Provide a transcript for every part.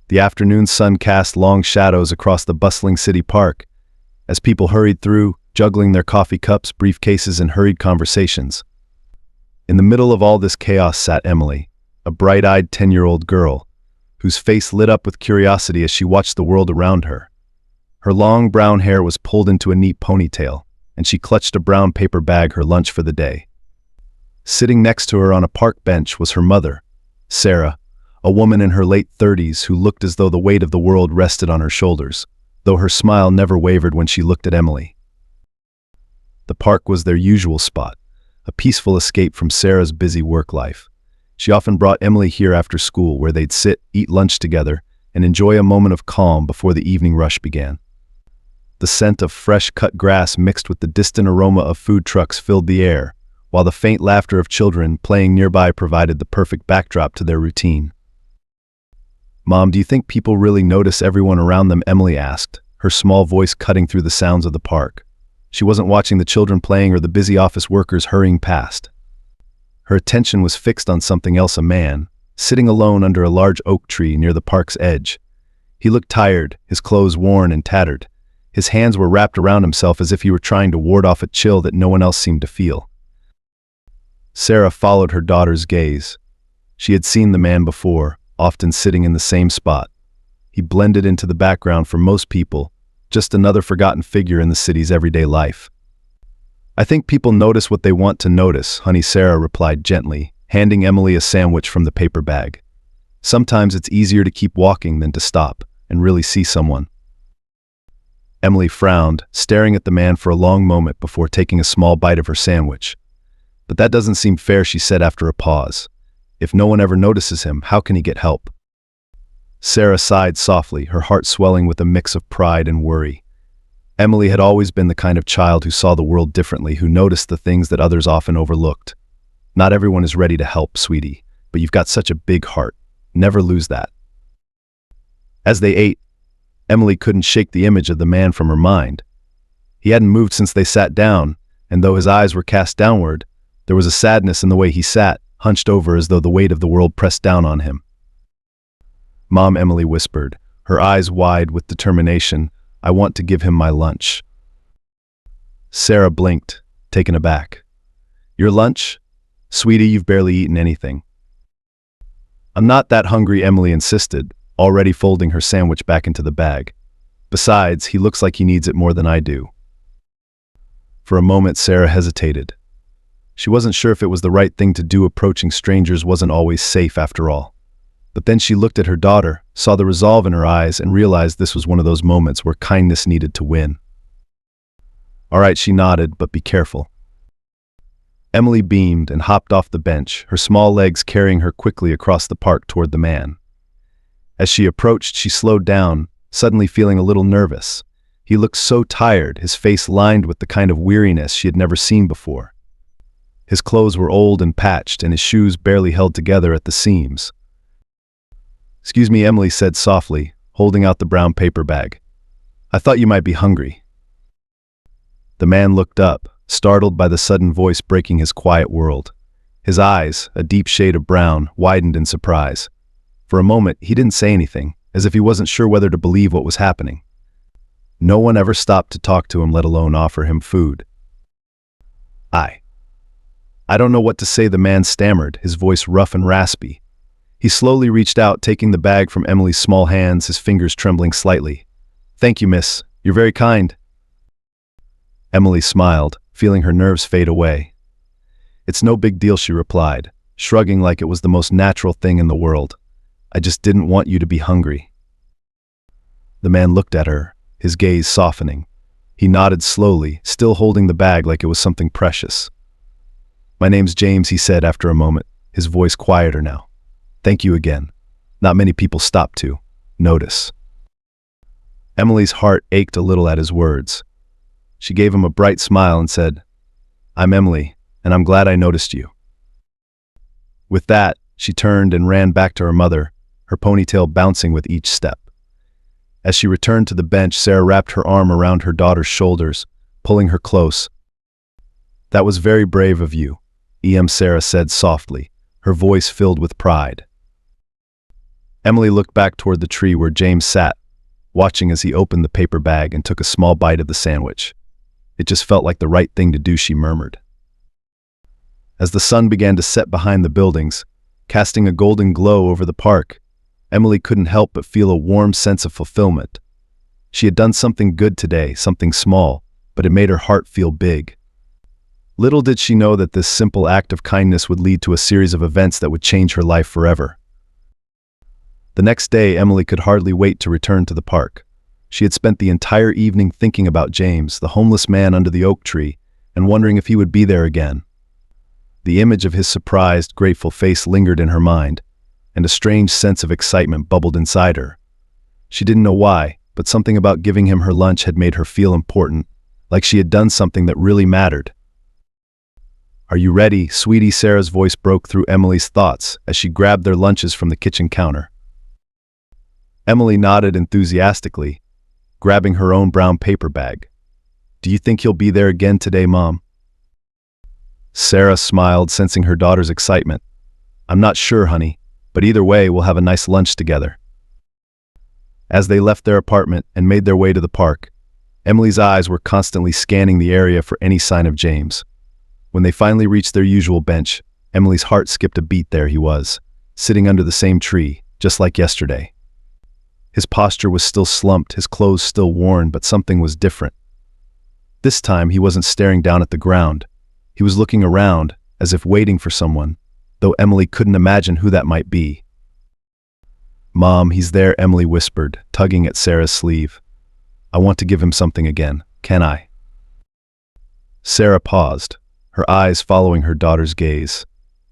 The afternoon sun cast long shadows across the bustling city park as people hurried through, juggling their coffee cups, briefcases, and hurried conversations. In the middle of all this chaos sat Emily, a bright-eyed 10-year-old girl, whose face lit up with curiosity as she watched the world around her. Her long brown hair was pulled into a neat ponytail, and she clutched a brown paper bag, her lunch for the day. Sitting next to her on a park bench was her mother, Sarah, a woman in her late 30s who looked as though the weight of the world rested on her shoulders, though her smile never wavered when she looked at Emily. The park was their usual spot, a peaceful escape from Sarah's busy work life. She often brought Emily here after school, where they'd sit, eat lunch together, and enjoy a moment of calm before the evening rush began. The scent of fresh cut grass mixed with the distant aroma of food trucks filled the air, while the faint laughter of children playing nearby provided the perfect backdrop to their routine. "Mom, do you think people really notice everyone around them?" Emily asked, her small voice cutting through the sounds of the park. She wasn't watching the children playing or the busy office workers hurrying past. Her attention was fixed on something else: a man, sitting alone under a large oak tree near the park's edge. He looked tired, his clothes worn and tattered. His hands were wrapped around himself as if he were trying to ward off a chill that no one else seemed to feel. Sarah followed her daughter's gaze. She had seen the man before, often sitting in the same spot. He blended into the background for most people, just another forgotten figure in the city's everyday life. "I think people notice what they want to notice, honey," Sarah replied gently, handing Emily a sandwich from the paper bag. "Sometimes it's easier to keep walking than to stop and really see someone." Emily frowned, staring at the man for a long moment before taking a small bite of her sandwich. "But that doesn't seem fair," she said after a pause. "If no one ever notices him, how can he get help?" Sarah sighed softly, her heart swelling with a mix of pride and worry. Emily had always been the kind of child who saw the world differently, who noticed the things that others often overlooked. "Not everyone is ready to help, sweetie, but you've got such a big heart. Never lose that." As they ate, Emily couldn't shake the image of the man from her mind. He hadn't moved since they sat down, and though his eyes were cast downward, there was a sadness in the way he sat, hunched over as though the weight of the world pressed down on him. "Mom," Emily whispered, her eyes wide with determination, "I want to give him my lunch." Sarah blinked, taken aback. "Your lunch? Sweetie, you've barely eaten anything." "I'm not that hungry," Emily insisted, already folding her sandwich back into the bag. "Besides, he looks like he needs it more than I do." For a moment, Sarah hesitated. She wasn't sure if it was the right thing to do. Approaching strangers wasn't always safe after all. But then she looked at her daughter, saw the resolve in her eyes, and realized this was one of those moments where kindness needed to win. "All right," she nodded, "but be careful." Emily beamed and hopped off the bench, her small legs carrying her quickly across the park toward the man. As she approached, she slowed down, suddenly feeling a little nervous. He looked so tired, his face lined with the kind of weariness she had never seen before. His clothes were old and patched, and his shoes barely held together at the seams. "Excuse me," Emily said softly, holding out the brown paper bag. "I thought you might be hungry." The man looked up, startled by the sudden voice breaking his quiet world. His eyes, a deep shade of brown, widened in surprise. For a moment, he didn't say anything, as if he wasn't sure whether to believe what was happening. No one ever stopped to talk to him, let alone offer him food. I don't know what to say," the man stammered, his voice rough and raspy. He slowly reached out, taking the bag from Emily's small hands, his fingers trembling slightly. "Thank you, miss. You're very kind." Emily smiled, feeling her nerves fade away. "It's no big deal," she replied, shrugging like it was the most natural thing in the world. "I just didn't want you to be hungry." The man looked at her, his gaze softening. He nodded slowly, still holding the bag like it was something precious. "My name's James," he said after a moment, his voice quieter now. "Thank you again. Not many people stop to notice." Emily's heart ached a little at his words. She gave him a bright smile and said, "I'm Emily, and I'm glad I noticed you." With that, she turned and ran back to her mother, her ponytail bouncing with each step. As she returned to the bench, Sarah wrapped her arm around her daughter's shoulders, pulling her close. "That was very brave of you," Sarah said softly, her voice filled with pride. Emily looked back toward the tree where James sat, watching as he opened the paper bag and took a small bite of the sandwich. It just felt like the right thing to do, she murmured. As the sun began to set behind the buildings, casting a golden glow over the park, Emily couldn't help but feel a warm sense of fulfillment. She had done something good today, something small, but it made her heart feel big. Little did she know that this simple act of kindness would lead to a series of events that would change her life forever. The next day, Emily could hardly wait to return to the park. She had spent the entire evening thinking about James, the homeless man under the oak tree, and wondering if he would be there again. The image of his surprised, grateful face lingered in her mind, and a strange sense of excitement bubbled inside her. She didn't know why, but something about giving him her lunch had made her feel important, like she had done something that really mattered. "Are you ready, sweetie?" Sarah's voice broke through Emily's thoughts as she grabbed their lunches from the kitchen counter. Emily nodded enthusiastically, grabbing her own brown paper bag. "Do you think he'll be there again today, Mom?" Sarah smiled, sensing her daughter's excitement. "I'm not sure, honey, but either way, we'll have a nice lunch together." As they left their apartment and made their way to the park, Emily's eyes were constantly scanning the area for any sign of James. When they finally reached their usual bench, Emily's heart skipped a beat. There he was, sitting under the same tree, just like yesterday. His posture was still slumped, his clothes still worn, but something was different. This time, he wasn't staring down at the ground. He was looking around, as if waiting for someone, though Emily couldn't imagine who that might be. "Mom, he's there," Emily whispered, tugging at Sarah's sleeve. "I want to give him something again. Can I?" Sarah paused, her eyes following her daughter's gaze.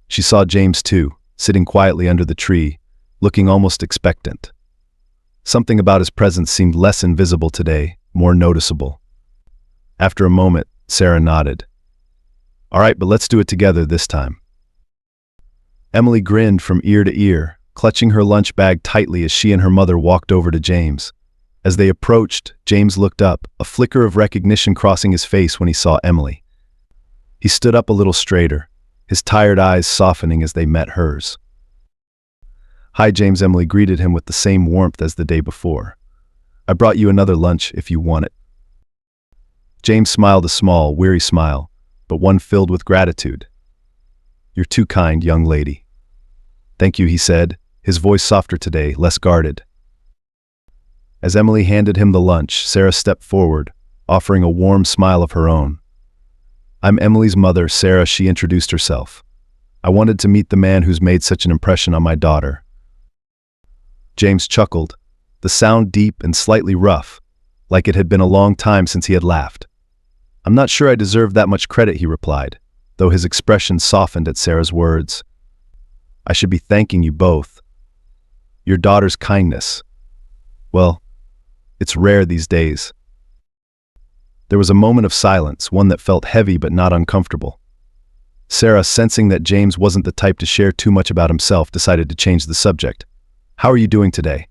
She saw James too, sitting quietly under the tree, looking almost expectant. Something about his presence seemed less invisible today, more noticeable. After a moment, Sarah nodded. "All right, but let's do it together this time." Emily grinned from ear to ear, clutching her lunch bag tightly as she and her mother walked over to James. As they approached, James looked up, a flicker of recognition crossing his face when he saw Emily. He stood up a little straighter, his tired eyes softening as they met hers. "Hi, James," Emily greeted him with the same warmth as the day before. "I brought you another lunch if you want it." James smiled, a small, weary smile, but one filled with gratitude. "You're too kind, young lady." "Thank you," he said, his voice softer today, less guarded. As Emily handed him the lunch, Sarah stepped forward, offering a warm smile of her own. "I'm Emily's mother, Sarah," she introduced herself. "I wanted to meet the man who's made such an impression on my daughter." James chuckled, the sound deep and slightly rough, like it had been a long time since he had laughed. "I'm not sure I deserve that much credit," he replied, though his expression softened at Sarah's words. "I should be thanking you both. Your daughter's kindness. Well, it's rare these days." There was a moment of silence, one that felt heavy but not uncomfortable. Sarah, sensing that James wasn't the type to share too much about himself, decided to change the subject. "How are you doing today?"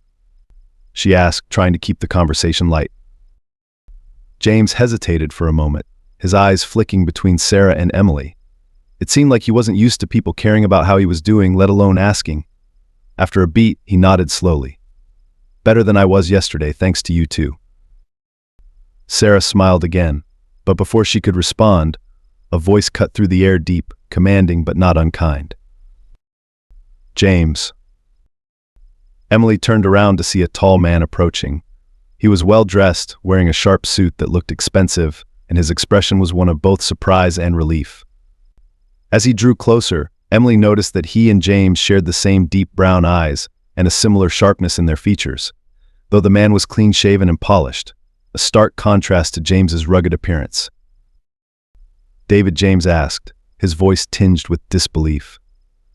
she asked, trying to keep the conversation light. James hesitated for a moment, his eyes flicking between Sarah and Emily. It seemed like he wasn't used to people caring about how he was doing, let alone asking. After a beat, he nodded slowly. "Better than I was yesterday, thanks to you too." Sarah smiled again, but before she could respond, a voice cut through the air, deep, commanding but not unkind. "James." Emily turned around to see a tall man approaching. He was well-dressed, wearing a sharp suit that looked expensive, and his expression was one of both surprise and relief. As he drew closer, Emily noticed that he and James shared the same deep brown eyes and a similar sharpness in their features, though the man was clean-shaven and polished, a stark contrast to James's rugged appearance. "David?" James asked, his voice tinged with disbelief.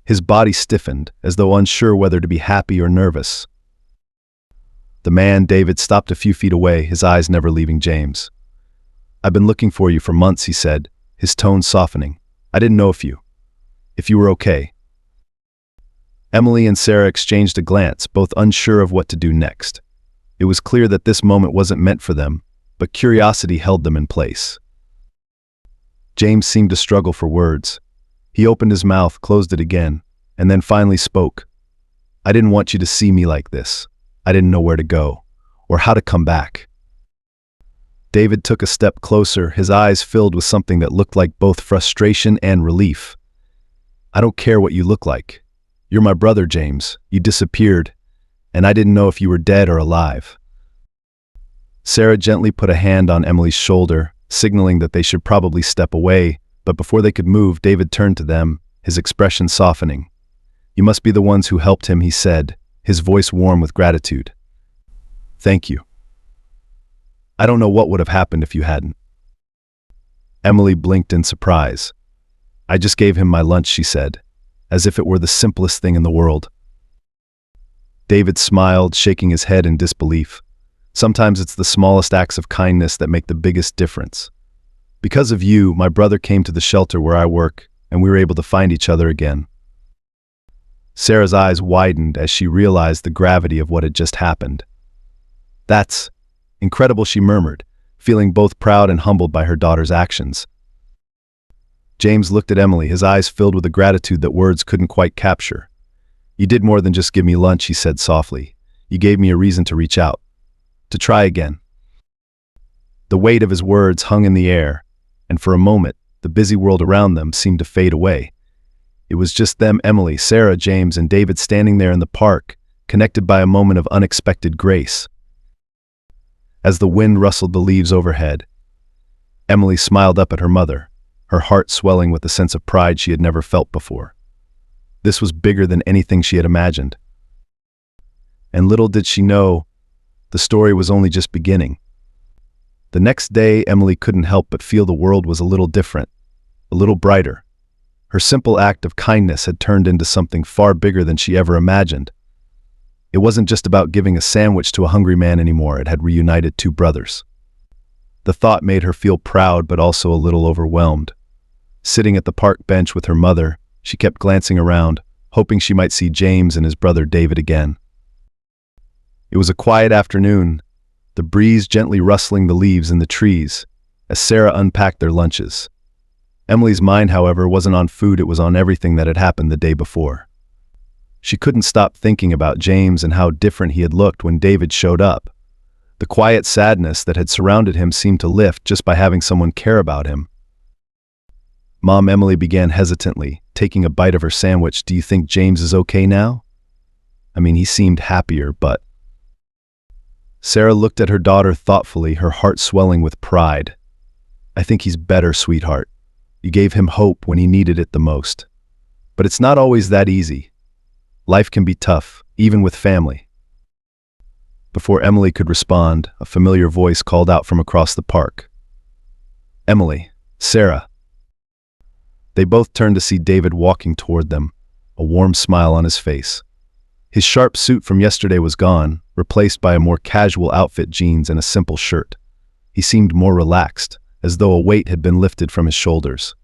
His body stiffened, as though unsure whether to be happy or nervous. The man, David, stopped a few feet away, his eyes never leaving James. "I've been looking for you for months," he said, his tone softening. "I didn't know if you were okay." Emily and Sarah exchanged a glance, both unsure of what to do next. It was clear that this moment wasn't meant for them, but curiosity held them in place. James seemed to struggle for words. He opened his mouth, closed it again, and then finally spoke. I didn't want you to see me like this. I didn't know where to go, or how to come back." David took a step closer, his eyes filled with something that looked like both frustration and relief. "I don't care what you look like. You're my brother, James. You disappeared, and I didn't know if you were dead or alive." Sarah gently put a hand on Emily's shoulder, signaling that they should probably step away, but before they could move, David turned to them, his expression softening. "You must be the ones who helped him," he said, his voice warm with gratitude. "Thank you. I don't know what would have happened if you hadn't." Emily blinked in surprise. "I just gave him my lunch," she said, as if it were the simplest thing in the world. David smiled, shaking his head in disbelief. "Sometimes it's the smallest acts of kindness that make the biggest difference. Because of you, my brother came to the shelter where I work, and we were able to find each other again." Sarah's eyes widened as she realized the gravity of what had just happened. "That's incredible," she murmured, feeling both proud and humbled by her daughter's actions. James looked at Emily, his eyes filled with a gratitude that words couldn't quite capture. "You did more than just give me lunch," he said softly. "You gave me a reason to reach out, to try again." The weight of his words hung in the air, and for a moment, the busy world around them seemed to fade away. It was just them, Emily, Sarah, James, and David standing there in the park, connected by a moment of unexpected grace. As the wind rustled the leaves overhead, Emily smiled up at her mother, her heart swelling with a sense of pride she had never felt before. This was bigger than anything she had imagined. And little did she know, the story was only just beginning. The next day, Emily couldn't help but feel the world was a little different, a little brighter. Her simple act of kindness had turned into something far bigger than she ever imagined. It wasn't just about giving a sandwich to a hungry man anymore, it had reunited two brothers. The thought made her feel proud but also a little overwhelmed. Sitting at the park bench with her mother, she kept glancing around, hoping she might see James and his brother David again. It was a quiet afternoon, the breeze gently rustling the leaves in the trees, as Sarah unpacked their lunches. Emily's mind, however, wasn't on food, it was on everything that had happened the day before. She couldn't stop thinking about James and how different he had looked when David showed up. The quiet sadness that had surrounded him seemed to lift just by having someone care about him. "Mom," Emily began hesitantly, taking a bite of her sandwich, "do you think James is okay now? I mean, he seemed happier, but..." Sarah looked at her daughter thoughtfully, her heart swelling with pride. "I think he's better, sweetheart. You gave him hope when he needed it the most. But it's not always that easy. Life can be tough, even with family." Before Emily could respond, a familiar voice called out from across the park. "Emily, Sarah." They both turned to see David walking toward them, a warm smile on his face. His sharp suit from yesterday was gone, replaced by a more casual outfit, jeans and a simple shirt. He seemed more relaxed, as though a weight had been lifted from his shoulders.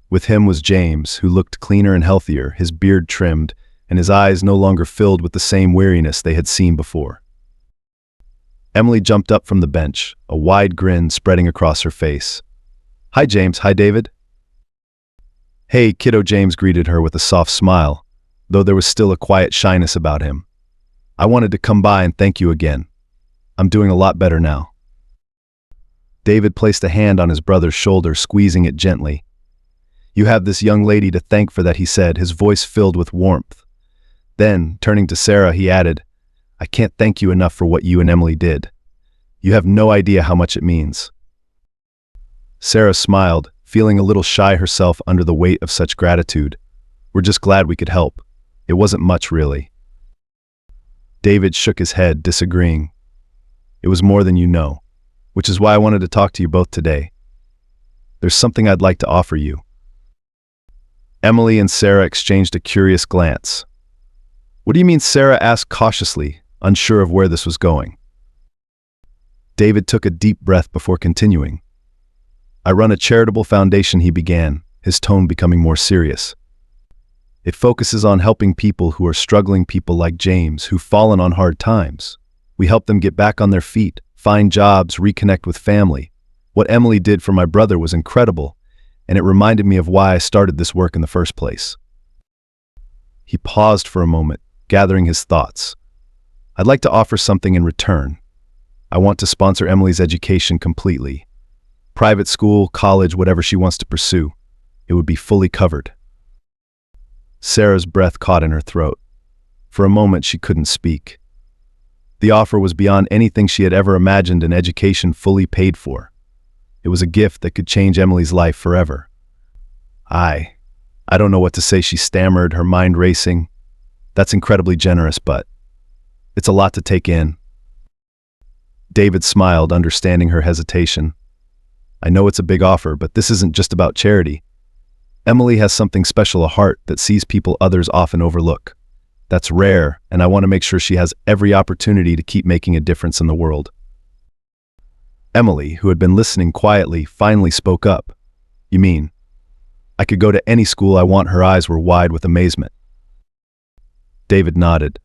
With him was James, who looked cleaner and healthier, his beard trimmed, and his eyes no longer filled with the same weariness they had seen before. Emily jumped up from the bench, a wide grin spreading across her face. "Hi, James." "Hi, David." "Hey, kiddo," James greeted her with a soft smile, though there was still a quiet shyness about him. "I wanted to come by and thank you again. I'm doing a lot better now." David placed a hand on his brother's shoulder, squeezing it gently. "You have this young lady to thank for that," he said, his voice filled with warmth. Then, turning to Sarah, he added, "I can't thank you enough for what you and Emily did. You have no idea how much it means." Sarah smiled, feeling a little shy herself under the weight of such gratitude. "We're just glad we could help. It wasn't much, really." David shook his head, disagreeing. "It was more than you know, which is why I wanted to talk to you both today. There's something I'd like to offer you." Emily and Sarah exchanged a curious glance. "What do you mean?" Sarah asked cautiously, unsure of where this was going. David took a deep breath before continuing. "I run a charitable foundation," he began, his tone becoming more serious. "It focuses on helping people who are struggling, people like James, who've fallen on hard times. We help them get back on their feet, find jobs, reconnect with family. What Emily did for my brother was incredible, and it reminded me of why I started this work in the first place." He paused for a moment, gathering his thoughts. I'd like to offer something in return. I want to sponsor Emily's education completely. Private school, college, whatever she wants to pursue. It would be fully covered. Sarah's breath caught in her throat. For a moment, she couldn't speak. The offer was beyond anything she had ever imagined an education fully paid for. It was a gift that could change Emily's life forever. I don't know what to say, she stammered, her mind racing. That's incredibly generous, but it's a lot to take in. David smiled, understanding her hesitation. I know it's a big offer, but this isn't just about charity. Emily has something special, a heart that sees people others often overlook. That's rare, and I want to make sure she has every opportunity to keep making a difference in the world. Emily, who had been listening quietly, finally spoke up. You mean, I could go to any school I want? Her eyes were wide with amazement. David nodded.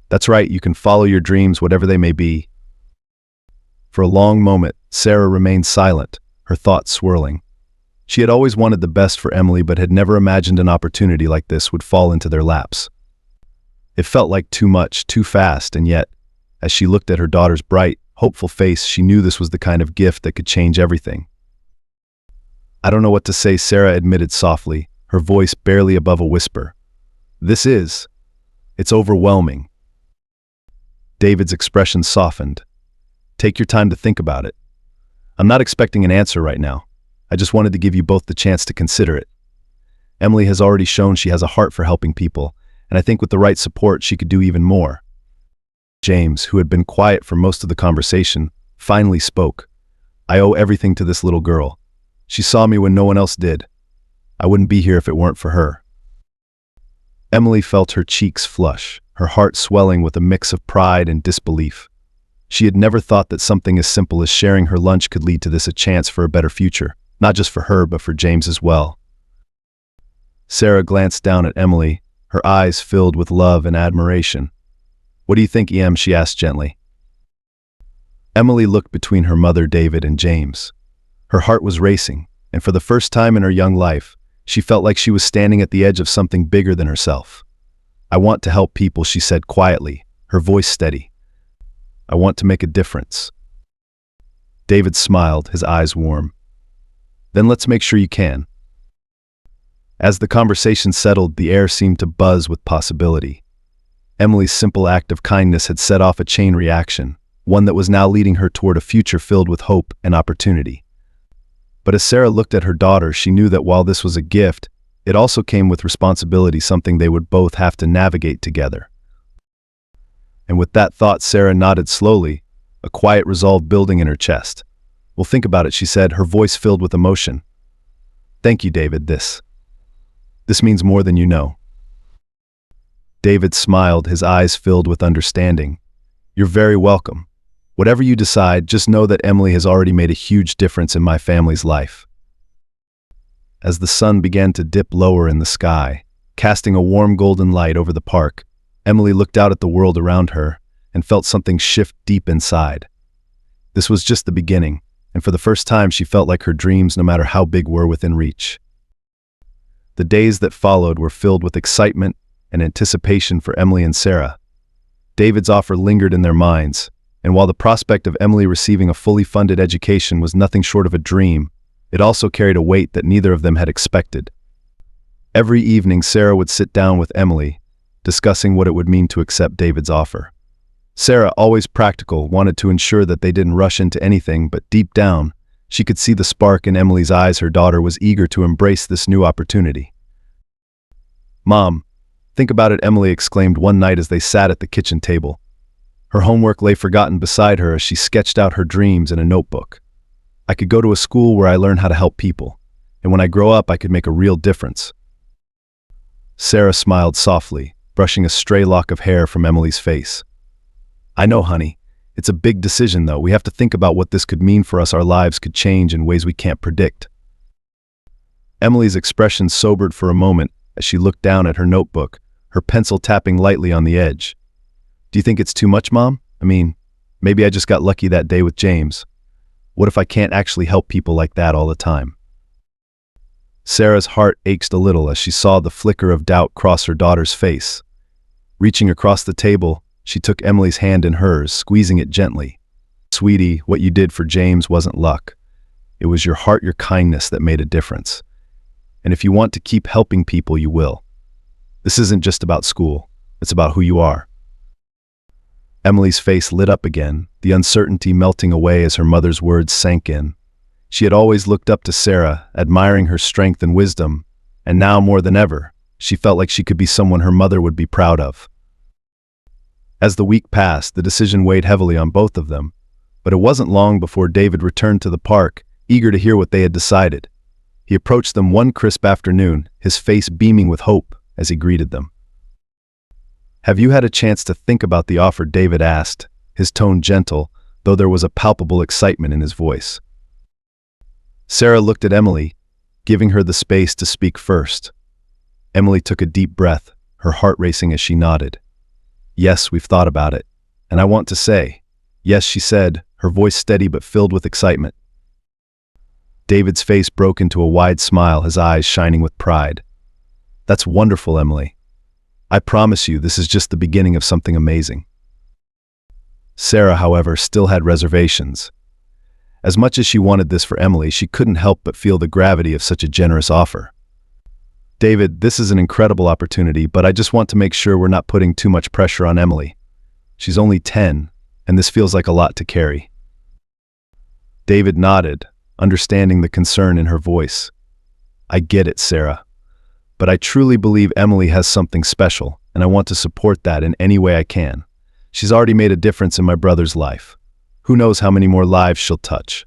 That's right, you can follow your dreams, whatever they may be. For a long moment, Sarah remained silent, her thoughts swirling. She had always wanted the best for Emily, but had never imagined an opportunity like this would fall into their laps. It felt like too much, too fast, and yet, as she looked at her daughter's bright, hopeful face, she knew this was the kind of gift that could change everything. I don't know what to say, Sarah admitted softly, her voice barely above a whisper. It's overwhelming. David's expression softened. Take your time to think about it. I'm not expecting an answer right now. I just wanted to give you both the chance to consider it. Emily has already shown she has a heart for helping people, and I think with the right support she could do even more. James, who had been quiet for most of the conversation, finally spoke. I owe everything to this little girl. She saw me when no one else did. I wouldn't be here if it weren't for her. Emily felt her cheeks flush, her heart swelling with a mix of pride and disbelief. She had never thought that something as simple as sharing her lunch could lead to this, a chance for a better future, not just for her but for James as well. Sarah glanced down at Emily, her eyes filled with love and admiration. What do you think, Em? She asked gently. Emily looked between her mother, David, and James. Her heart was racing, and for the first time in her young life, she felt like she was standing at the edge of something bigger than herself. I want to help people, she said quietly, her voice steady. I want to make a difference. David smiled, his eyes warm. Then let's make sure you can. As the conversation settled, the air seemed to buzz with possibility. Emily's simple act of kindness had set off a chain reaction, one that was now leading her toward a future filled with hope and opportunity. But as Sarah looked at her daughter, she knew that while this was a gift, it also came with responsibility, something they would both have to navigate together. And with that thought, Sarah nodded slowly, a quiet resolve building in her chest. Well, think about it, she said, her voice filled with emotion. Thank you, David, this means more than you know. David smiled, his eyes filled with understanding. You're very welcome. Whatever you decide, just know that Emily has already made a huge difference in my family's life. As the sun began to dip lower in the sky, casting a warm golden light over the park, Emily looked out at the world around her and felt something shift deep inside. This was just the beginning, and for the first time she felt like her dreams, no matter how big, were within reach. The days that followed were filled with excitement and anticipation for Emily and Sarah. David's offer lingered in their minds, and while the prospect of Emily receiving a fully funded education was nothing short of a dream, it also carried a weight that neither of them had expected. Every evening, Sarah would sit down with Emily, discussing what it would mean to accept David's offer. Sarah, always practical, wanted to ensure that they didn't rush into anything, but deep down, she could see the spark in Emily's eyes. Her daughter was eager to embrace this new opportunity. Mom, think about it, Emily exclaimed one night as they sat at the kitchen table. Her homework lay forgotten beside her as she sketched out her dreams in a notebook. I could go to a school where I learn how to help people, and when I grow up I could make a real difference. Sarah smiled softly, brushing a stray lock of hair from Emily's face. I know, honey. It's a big decision, though. We have to think about what this could mean for us. Our lives could change in ways we can't predict. Emily's expression sobered for a moment as she looked down at her notebook, her pencil tapping lightly on the edge. Do you think it's too much, Mom? I mean, maybe I just got lucky that day with James. What if I can't actually help people like that all the time? Sarah's heart ached a little as she saw the flicker of doubt cross her daughter's face. Reaching across the table, she took Emily's hand in hers, squeezing it gently. "Sweetie, what you did for James wasn't luck. It was your heart, your kindness that made a difference. And if you want to keep helping people, you will. This isn't just about school. It's about who you are." Emily's face lit up again, the uncertainty melting away as her mother's words sank in. She had always looked up to Sarah, admiring her strength and wisdom, and now more than ever, she felt like she could be someone her mother would be proud of. As the week passed, the decision weighed heavily on both of them, but it wasn't long before David returned to the park, eager to hear what they had decided. He approached them one crisp afternoon, his face beaming with hope as he greeted them. "Have you had a chance to think about the offer?" David asked, his tone gentle, though there was a palpable excitement in his voice. Sarah looked at Emily, giving her the space to speak first. Emily took a deep breath, her heart racing as she nodded. "Yes, we've thought about it. And I want to say, yes," she said, her voice steady but filled with excitement. David's face broke into a wide smile, his eyes shining with pride. "That's wonderful, Emily. I promise you this is just the beginning of something amazing." Sarah, however, still had reservations. As much as she wanted this for Emily, she couldn't help but feel the gravity of such a generous offer. "David, this is an incredible opportunity, but I just want to make sure we're not putting too much pressure on Emily. She's only 10, and this feels like a lot to carry." David nodded, understanding the concern in her voice. "I get it, Sarah. But I truly believe Emily has something special, and I want to support that in any way I can. She's already made a difference in my brother's life. Who knows how many more lives she'll touch?"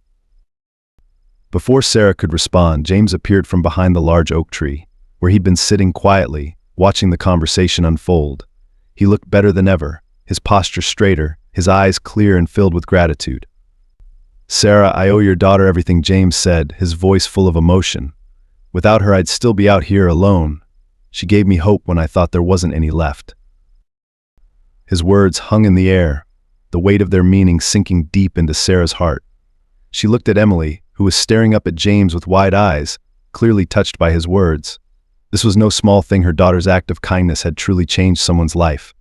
Before Sarah could respond, James appeared from behind the large oak tree, where he'd been sitting quietly, watching the conversation unfold. He looked better than ever, his posture straighter, his eyes clear and filled with gratitude. "Sarah, I owe your daughter everything," James said, his voice full of emotion. "Without her, I'd still be out here alone. She gave me hope when I thought there wasn't any left." His words hung in the air, the weight of their meaning sinking deep into Sarah's heart. She looked at Emily, who was staring up at James with wide eyes, clearly touched by his words. This was no small thing. Her daughter's act of kindness had truly changed someone's life.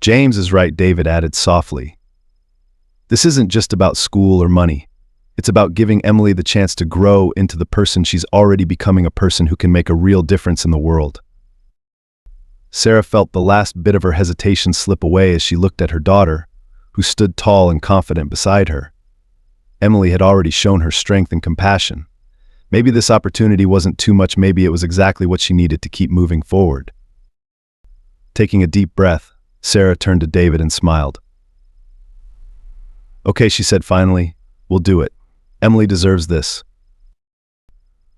"James is right," David added softly. "This isn't just about school or money. It's about giving Emily the chance to grow into the person she's already becoming, a person who can make a real difference in the world." Sarah felt the last bit of her hesitation slip away as she looked at her daughter, who stood tall and confident beside her. Emily had already shown her strength and compassion. Maybe this opportunity wasn't too much, maybe it was exactly what she needed to keep moving forward. Taking a deep breath, Sarah turned to David and smiled. "Okay," she said finally, "we'll do it. Emily deserves this."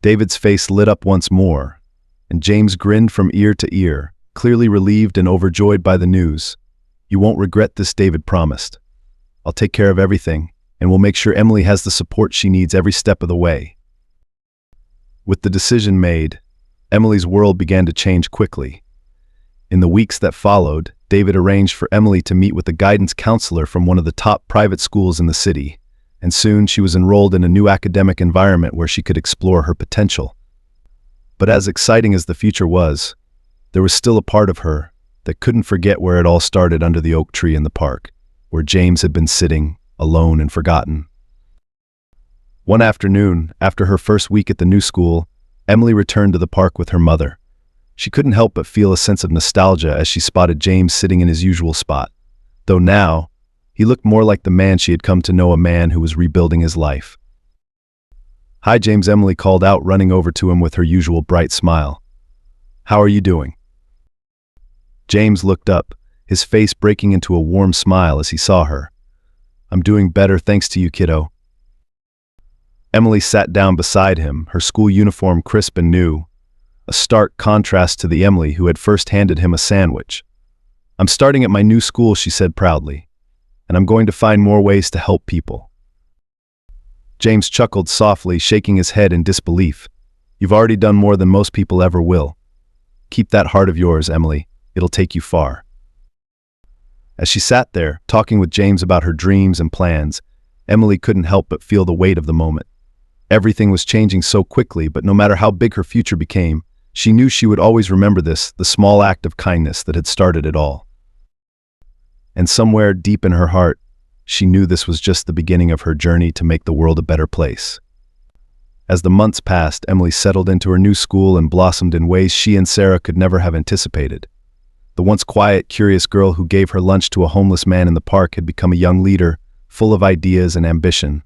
David's face lit up once more, and James grinned from ear to ear, clearly relieved and overjoyed by the news. "You won't regret this," David promised. "I'll take care of everything, and we'll make sure Emily has the support she needs every step of the way." With the decision made, Emily's world began to change quickly. In the weeks that followed, David arranged for Emily to meet with a guidance counselor from one of the top private schools in the city, and soon she was enrolled in a new academic environment where she could explore her potential. But as exciting as the future was, there was still a part of her that couldn't forget where it all started under the oak tree in the park, where James had been sitting, alone and forgotten. One afternoon, after her first week at the new school, Emily returned to the park with her mother. She couldn't help but feel a sense of nostalgia as she spotted James sitting in his usual spot, though now, he looked more like the man she had come to know, a man who was rebuilding his life. "Hi, James," Emily called out, running over to him with her usual bright smile. "How are you doing?" James looked up, his face breaking into a warm smile as he saw her. "I'm doing better, thanks to you, kiddo." Emily sat down beside him, her school uniform crisp and new, a stark contrast to the Emily who had first handed him a sandwich. "I'm starting at my new school," she said proudly, "and I'm going to find more ways to help people." James chuckled softly, shaking his head in disbelief. "You've already done more than most people ever will. Keep that heart of yours, Emily. It'll take you far." As she sat there, talking with James about her dreams and plans, Emily couldn't help but feel the weight of the moment. Everything was changing so quickly, but no matter how big her future became, She knew she would always remember this, the small act of kindness that had started it all. And somewhere deep in her heart, she knew this was just the beginning of her journey to make the world a better place. As the months passed, Emily settled into her new school and blossomed in ways she and Sarah could never have anticipated. The once quiet, curious girl who gave her lunch to a homeless man in the park had become a young leader, full of ideas and ambition.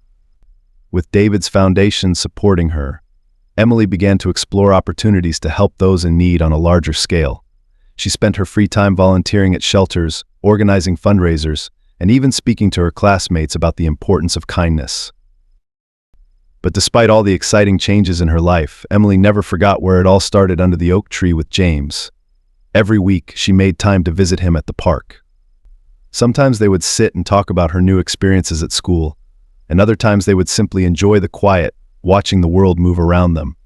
With David's foundation supporting her, Emily began to explore opportunities to help those in need on a larger scale. She spent her free time volunteering at shelters, organizing fundraisers, and even speaking to her classmates about the importance of kindness. But despite all the exciting changes in her life, Emily never forgot where it all started under the oak tree with James. Every week, she made time to visit him at the park. Sometimes they would sit and talk about her new experiences at school, and other times they would simply enjoy the quiet, watching the world move around them.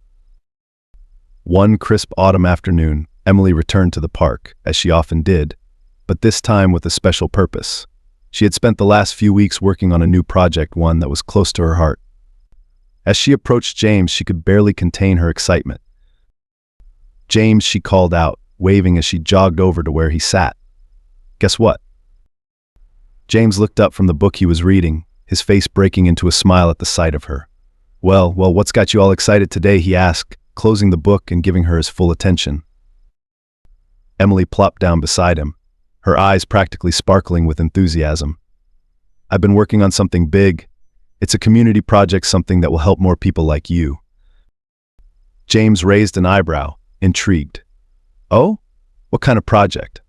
One crisp autumn afternoon, Emily returned to the park, as she often did, but this time with a special purpose. She had spent the last few weeks working on a new project, one that was close to her heart. As she approached James, she could barely contain her excitement. "James," she called out, waving as she jogged over to where he sat. "Guess what?" James looked up from the book he was reading, his face breaking into a smile at the sight of her. Well, what's got you all excited today?" he asked, closing the book and giving her his full attention. Emily plopped down beside him, her eyes practically sparkling with enthusiasm. "I've been working on something big. It's a community project, something that will help more people like you." James raised an eyebrow, intrigued. "Oh? What kind of project?"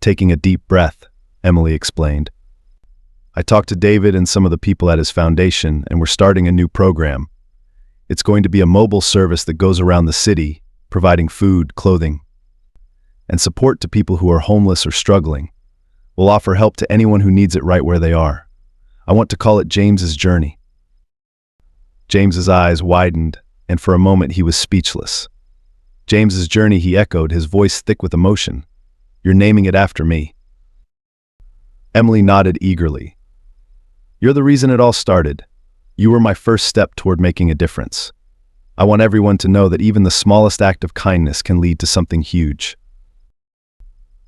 Taking a deep breath, Emily explained. "I talked to David and some of the people at his foundation, and we're starting a new program. It's going to be a mobile service that goes around the city, providing food, clothing, and support to people who are homeless or struggling. We'll offer help to anyone who needs it right where they are. I want to call it James's Journey." James's eyes widened, and for a moment he was speechless. "James's Journey," he echoed, his voice thick with emotion. "You're naming it after me." Emily nodded eagerly. "You're the reason it all started. You were my first step toward making a difference. I want everyone to know that even the smallest act of kindness can lead to something huge."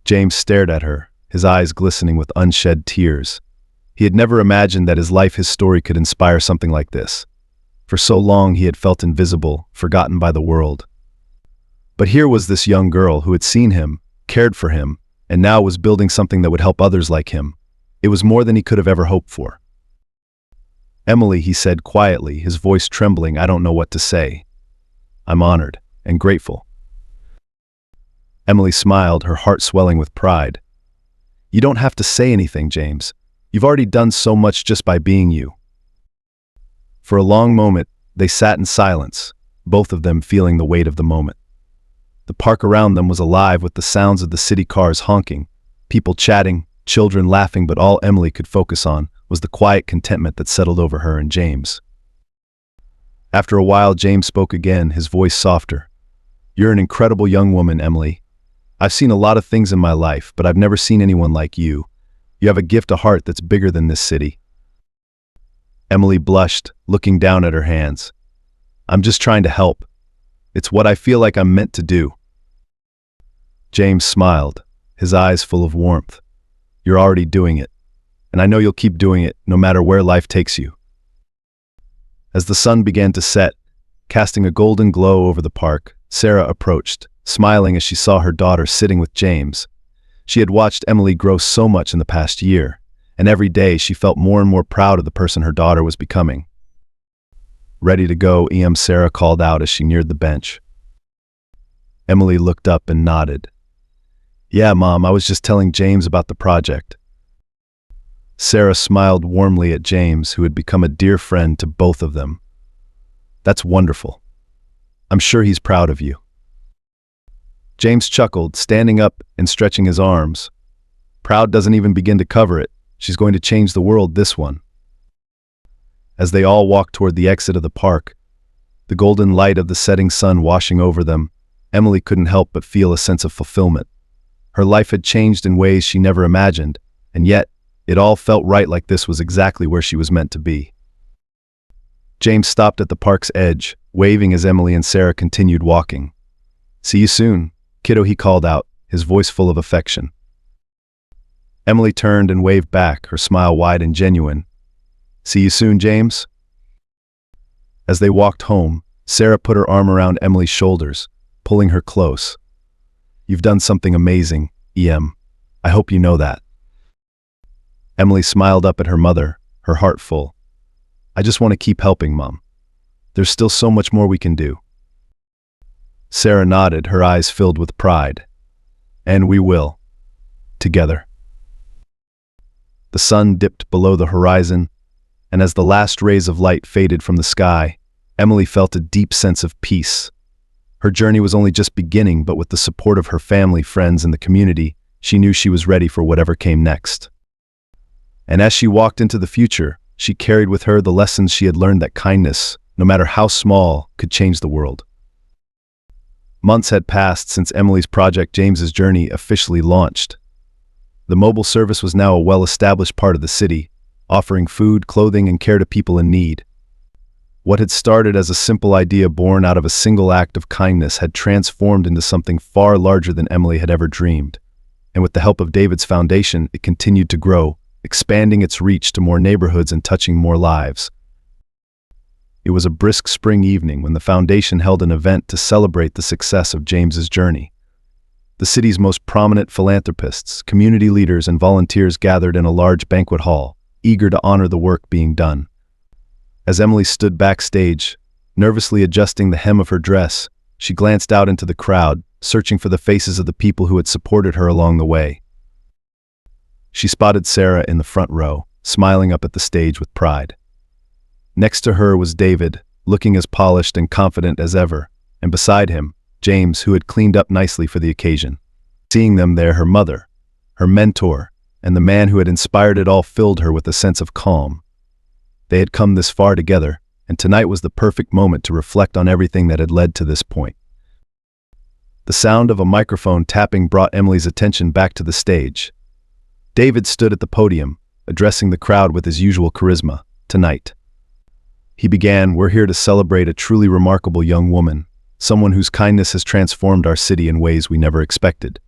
James stared at her, his eyes glistening with unshed tears. He had never imagined that his life, his story, could inspire something like this. For so long he had felt invisible, forgotten by the world. But here was this young girl who had seen him, cared for him, and now was building something that would help others like him. It was more than he could have ever hoped for. "Emily," he said quietly, his voice trembling, "I don't know what to say. I'm honored and grateful." Emily smiled, her heart swelling with pride. "You don't have to say anything, James. You've already done so much just by being you." For a long moment, they sat in silence, both of them feeling the weight of the moment. The park around them was alive with the sounds of the city cars honking, people chatting, children laughing, but all Emily could focus on was the quiet contentment that settled over her and James. After a while, James spoke again, his voice softer. "You're an incredible young woman, Emily. I've seen a lot of things in my life, but I've never seen anyone like you. You have a gift, a heart that's bigger than this city." Emily blushed, looking down at her hands. "I'm just trying to help. It's what I feel like I'm meant to do." James smiled, his eyes full of warmth. "You're already doing it, and I know you'll keep doing it no matter where life takes you." As the sun began to set, casting a golden glow over the park, Sarah approached, smiling as she saw her daughter sitting with James. She had watched Emily grow so much in the past year, and every day she felt more and more proud of the person her daughter was becoming. "Ready to go?" Sarah called out as she neared the bench. Emily looked up and nodded. "Yeah, Mom, I was just telling James about the project." Sarah smiled warmly at James, who had become a dear friend to both of them. "That's wonderful. I'm sure he's proud of you." James chuckled, standing up and stretching his arms. "Proud doesn't even begin to cover it. She's going to change the world, this one." As they all walked toward the exit of the park, the golden light of the setting sun washing over them, Emily couldn't help but feel a sense of fulfillment. Her life had changed in ways she never imagined, and yet, it all felt right, like this was exactly where she was meant to be. James stopped at the park's edge, waving as Emily and Sarah continued walking. "See you soon, kiddo," he called out, his voice full of affection. Emily turned and waved back, her smile wide and genuine. "See you soon, James." As they walked home, Sarah put her arm around Emily's shoulders, pulling her close. "You've done something amazing, Em. I hope you know that." Emily smiled up at her mother, her heart full. "I just want to keep helping, Mom. There's still so much more we can do." Sarah nodded, her eyes filled with pride. "And we will. Together." The sun dipped below the horizon, and as the last rays of light faded from the sky, Emily felt a deep sense of peace. Her journey was only just beginning, but with the support of her family, friends, and the community, she knew she was ready for whatever came next. And as she walked into the future, she carried with her the lessons she had learned that kindness, no matter how small, could change the world. Months had passed since Emily's project James's Journey officially launched. The mobile service was now a well-established part of the city, offering food, clothing, and care to people in need. What had started as a simple idea born out of a single act of kindness had transformed into something far larger than Emily had ever dreamed. And with the help of David's foundation, it continued to grow, expanding its reach to more neighborhoods and touching more lives. It was a brisk spring evening when the foundation held an event to celebrate the success of James's Journey. The city's most prominent philanthropists, community leaders, and volunteers gathered in a large banquet hall, eager to honor the work being done. As Emily stood backstage, nervously adjusting the hem of her dress, she glanced out into the crowd, searching for the faces of the people who had supported her along the way. She spotted Sarah in the front row, smiling up at the stage with pride. Next to her was David, looking as polished and confident as ever, and beside him, James, who had cleaned up nicely for the occasion. Seeing them there, her mother, her mentor, and the man who had inspired it all filled her with a sense of calm. They had come this far together, and tonight was the perfect moment to reflect on everything that had led to this point. The sound of a microphone tapping brought Emily's attention back to the stage. David stood at the podium, addressing the crowd with his usual charisma. "Tonight," he began, "we're here to celebrate a truly remarkable young woman, someone whose kindness has transformed our city in ways we never expected."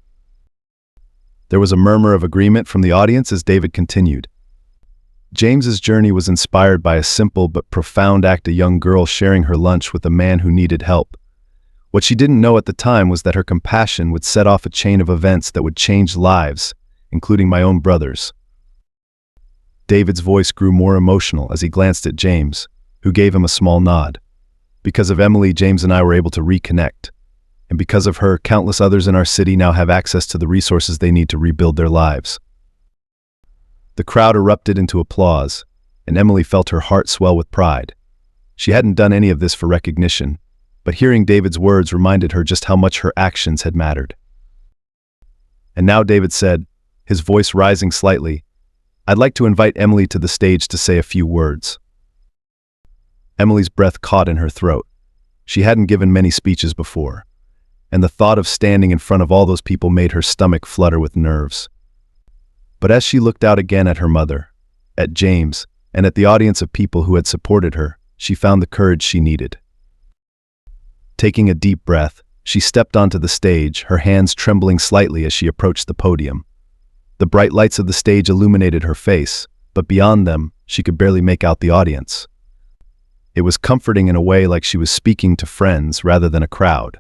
There was a murmur of agreement from the audience as David continued. James's journey was inspired by a simple but profound act: a young girl sharing her lunch with a man who needed help. What she didn't know at the time was that her compassion would set off a chain of events that would change lives, including my own brother's. David's voice grew more emotional as he glanced at James, who gave him a small nod. Because of Emily, James and I were able to reconnect. And because of her, countless others in our city now have access to the resources they need to rebuild their lives. The crowd erupted into applause, and Emily felt her heart swell with pride. She hadn't done any of this for recognition, but hearing David's words reminded her just how much her actions had mattered. And now David said, his voice rising slightly, "I'd like to invite Emily to the stage to say a few words." Emily's breath caught in her throat. She hadn't given many speeches before, and the thought of standing in front of all those people made her stomach flutter with nerves. But as she looked out again at her mother, at James, and at the audience of people who had supported her, she found the courage she needed. Taking a deep breath, she stepped onto the stage, her hands trembling slightly as she approached the podium. The bright lights of the stage illuminated her face, but beyond them, she could barely make out the audience. It was comforting in a way, like she was speaking to friends rather than a crowd.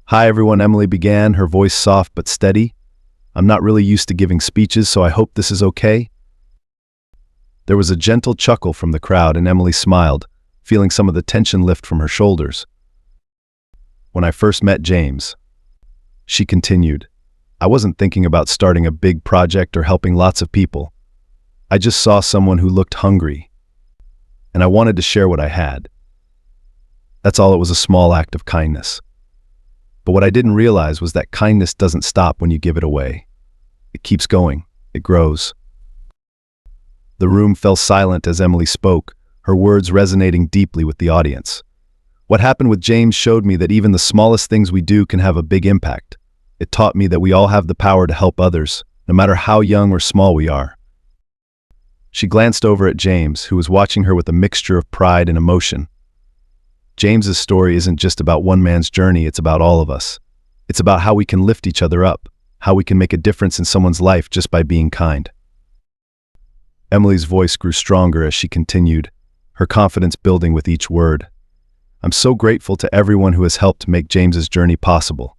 "Hi everyone," Emily began, her voice soft but steady. "I'm not really used to giving speeches, so I hope this is okay." There was a gentle chuckle from the crowd, and Emily smiled, feeling some of the tension lift from her shoulders. "When I first met James," she continued, "I wasn't thinking about starting a big project or helping lots of people. I just saw someone who looked hungry, and I wanted to share what I had. That's all. It was a small act of kindness. But what I didn't realize was that kindness doesn't stop when you give it away. It keeps going. It grows." The room fell silent as Emily spoke, her words resonating deeply with the audience. What happened with James showed me that even the smallest things we do can have a big impact. It taught me that we all have the power to help others, no matter how young or small we are. She glanced over at James, who was watching her with a mixture of pride and emotion. James's story isn't just about one man's journey, it's about all of us. It's about how we can lift each other up, how we can make a difference in someone's life just by being kind. Emily's voice grew stronger as she continued, her confidence building with each word. I'm so grateful to everyone who has helped make James's journey possible.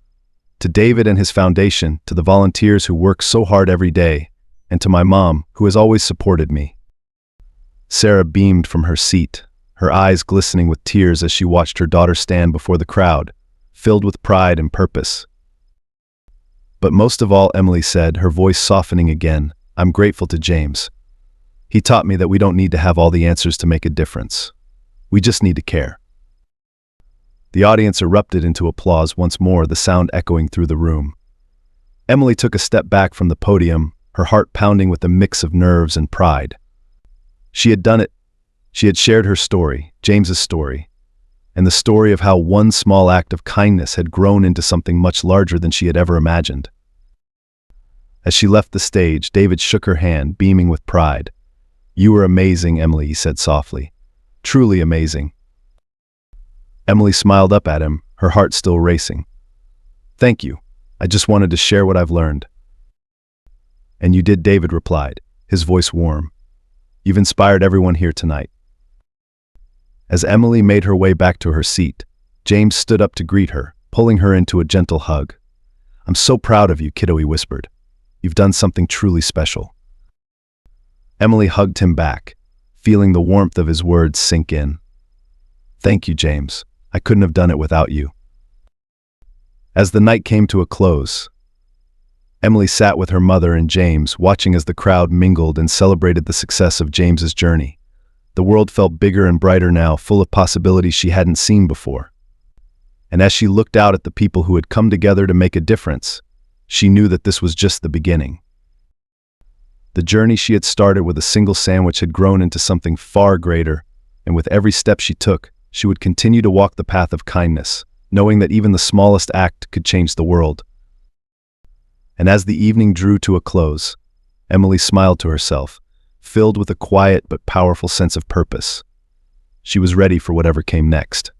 To David and his foundation, to the volunteers who work so hard every day, and to my mom, who has always supported me. Sarah beamed from her seat, her eyes glistening with tears as she watched her daughter stand before the crowd, filled with pride and purpose. But most of all, Emily said, her voice softening again, I'm grateful to James. He taught me that we don't need to have all the answers to make a difference. We just need to care. The audience erupted into applause once more, the sound echoing through the room. Emily took a step back from the podium, her heart pounding with a mix of nerves and pride. She had done it. She had shared her story, James's story, and the story of how one small act of kindness had grown into something much larger than she had ever imagined. As she left the stage, David shook her hand, beaming with pride. You were amazing, Emily, he said softly. Truly amazing. Emily smiled up at him, her heart still racing. Thank you. I just wanted to share what I've learned. And you did, David replied, his voice warm. You've inspired everyone here tonight. As Emily made her way back to her seat, James stood up to greet her, pulling her into a gentle hug. I'm so proud of you, kiddo, he whispered. You've done something truly special. Emily hugged him back, feeling the warmth of his words sink in. Thank you, James. I couldn't have done it without you. As the night came to a close, Emily sat with her mother and James, watching as the crowd mingled and celebrated the success of James's journey. The world felt bigger and brighter now, full of possibilities she hadn't seen before. And as she looked out at the people who had come together to make a difference, she knew that this was just the beginning. The journey she had started with a single sandwich had grown into something far greater, and with every step she took, she would continue to walk the path of kindness, knowing that even the smallest act could change the world. And as the evening drew to a close, Emily smiled to herself, filled with a quiet but powerful sense of purpose. She was ready for whatever came next.